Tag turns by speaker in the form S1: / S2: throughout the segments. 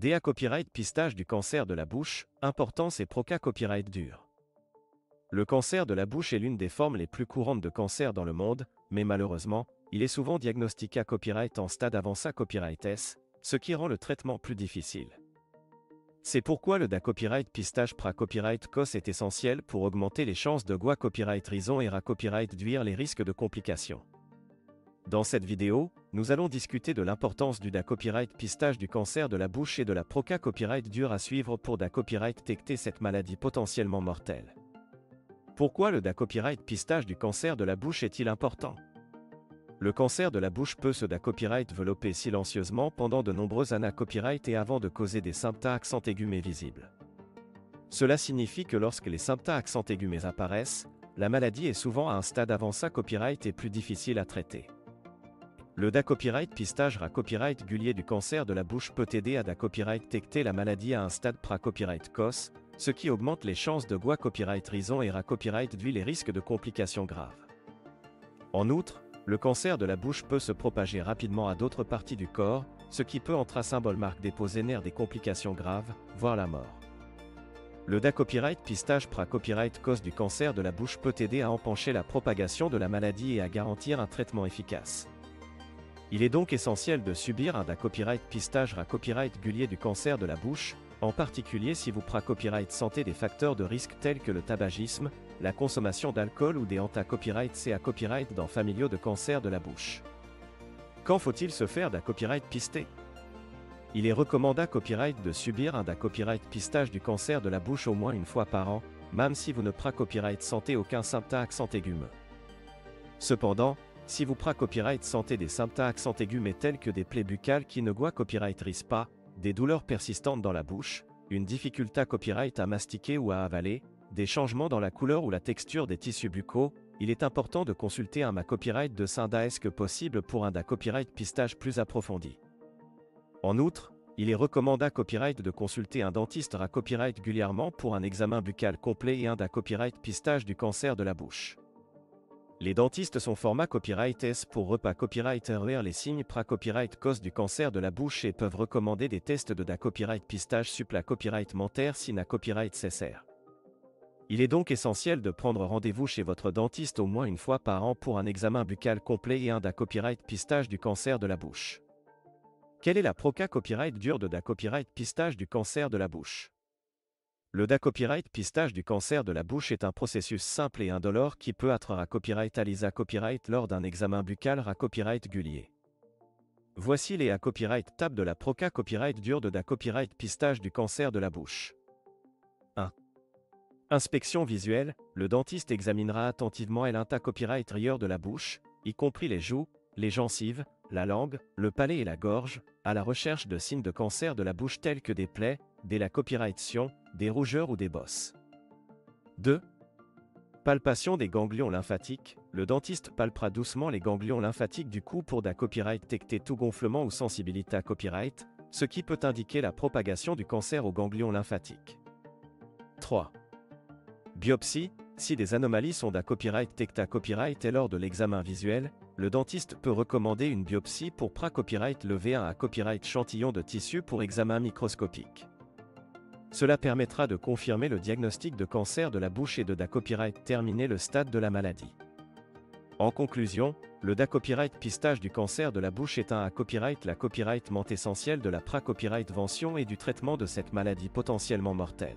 S1: DA copyright pistage du cancer de la bouche, importance et PROCA copyright dur. Le cancer de la bouche est l'une des formes les plus courantes de cancer dans le monde, mais malheureusement, il est souvent diagnostiqué à copyright en stade avancé copyright S, ce qui rend le traitement plus difficile. C'est pourquoi le DA copyright pistage PRA copyright COS est essentiel pour augmenter les chances de GUA copyright raison et RA copyright réduire les risques de complications. Dans cette vidéo, nous allons discuter de l'importance du DA copyright pistage du cancer de la bouche et de la PROCA copyright dur à suivre pour DA copyright détecter cette maladie potentiellement mortelle. Pourquoi le DA copyright pistage du cancer de la bouche est-il important? Le cancer de la bouche peut se DA copyright développer silencieusement pendant de nombreuses années copyright et avant de causer des symptômes accent aigus mais visibles. Cela signifie que lorsque les symptômes accent aigus mais apparaissent, la maladie est souvent à un stade avancé copyright et plus difficile à traiter. Le DA copyright pistage RA copyright régulier du cancer de la bouche peut aider à DA copyright détecter la maladie à un stade PRA copyright COS, ce qui augmente les chances de GUA copyright raison et RA copyright réduit les risques de complications graves. En outre, le cancer de la bouche peut se propager rapidement à d'autres parties du corps, ce qui peut entre symbole marque déposer des complications graves, voire la mort. Le DA copyright pistage PRA copyright COS du cancer de la bouche peut aider à empêcher la propagation de la maladie et à garantir un traitement efficace. Il est donc essentiel de subir un DA copyright pistage RA copyright régulier du cancer de la bouche, en particulier si vous PRA copyright sentez des facteurs de risque tels que le tabagisme, la consommation d'alcool ou des DA copyright CA copyright dans familiaux de cancer de la bouche. Quand faut-il se faire DA copyright pisté? Il est recommandé copyright de subir un DA copyright pistage du cancer de la bouche au moins une fois par an, même si vous ne PRA copyright sentez aucun symptôme accent aigu. Cependant, si vous PRA copyright sentez des symptômes accent aigus mais tels que des plaies buccales qui ne GUA copyright risent pas, des douleurs persistantes dans la bouche, une difficulté copyright à mastiquer ou à avaler, des changements dans la couleur ou la texture des tissus buccaux, il est important de consulter un copyright de DA que possible pour un DA copyright pistage plus approfondi. En outre, il est recommandé copyright de consulter un dentiste RA copyright régulièrement pour un examen buccal complet et un DA copyright pistage du cancer de la bouche. Les dentistes sont format copyright S pour repas copyright RR les signes PRA copyright COS du cancer de la bouche et peuvent recommander des tests de DA copyright pistage suppla copyright mentaire si na copyright cessaire. Il est donc essentiel de prendre rendez-vous chez votre dentiste au moins une fois par an pour un examen buccal complet et un DA copyright pistage du cancer de la bouche. Quelle est la PROCA copyright dure de DA copyright pistage du cancer de la bouche? Le DA copyright pistage du cancer de la bouche est un processus simple et indolore qui peut être RA copyright ALISA copyright lors d'un examen buccal RA copyright régulier. Voici les RA copyright tables de la PROCA copyright dure de DA copyright pistage du cancer de la bouche. 1. Inspection visuelle, le dentiste examinera attentivement l'INTA copyright rieur de la bouche, y compris les joues, les gencives, la langue, le palais et la gorge, à la recherche de signes de cancer de la bouche tels que des plaies, des la copyrightion, des rougeurs ou des bosses. 2. Palpation des ganglions lymphatiques, le dentiste palpera doucement les ganglions lymphatiques du cou pour DA copyright détecter tout gonflement ou sensibilité à copyright, ce qui peut indiquer la propagation du cancer aux ganglions lymphatiques. 3. Biopsie, si des anomalies sont DA copyright détectées à copyright et lors de l'examen visuel, le dentiste peut recommander une biopsie pour PRA copyright lever un copyright échantillon de tissu pour examen microscopique. Cela permettra de confirmer le diagnostic de cancer de la bouche et de DA copyright terminer le stade de la maladie. En conclusion, le DA copyright pistage du cancer de la bouche est un copyright la copyright ment essentiel de la PRA copyright vention et du traitement de cette maladie potentiellement mortelle.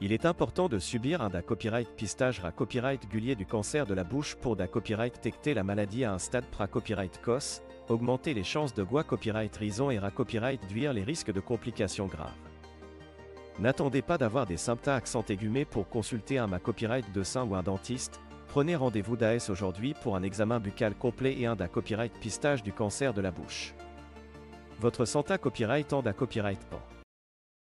S1: Il est important de subir un DA copyright pistage RA copyright régulier du cancer de la bouche pour DA copyright détecter la maladie à un stade PRA copyright COS, augmenter les chances de GUA copyright raison et RA copyright réduire les risques de complications graves. N'attendez pas d'avoir des symptômes accent aigus pour consulter un copyright de sein ou un dentiste, prenez rendez-vous d'AS aujourd'hui pour un examen buccal complet et un DA copyright pistage du cancer de la bouche. Votre santé copyright en DA copyright pan.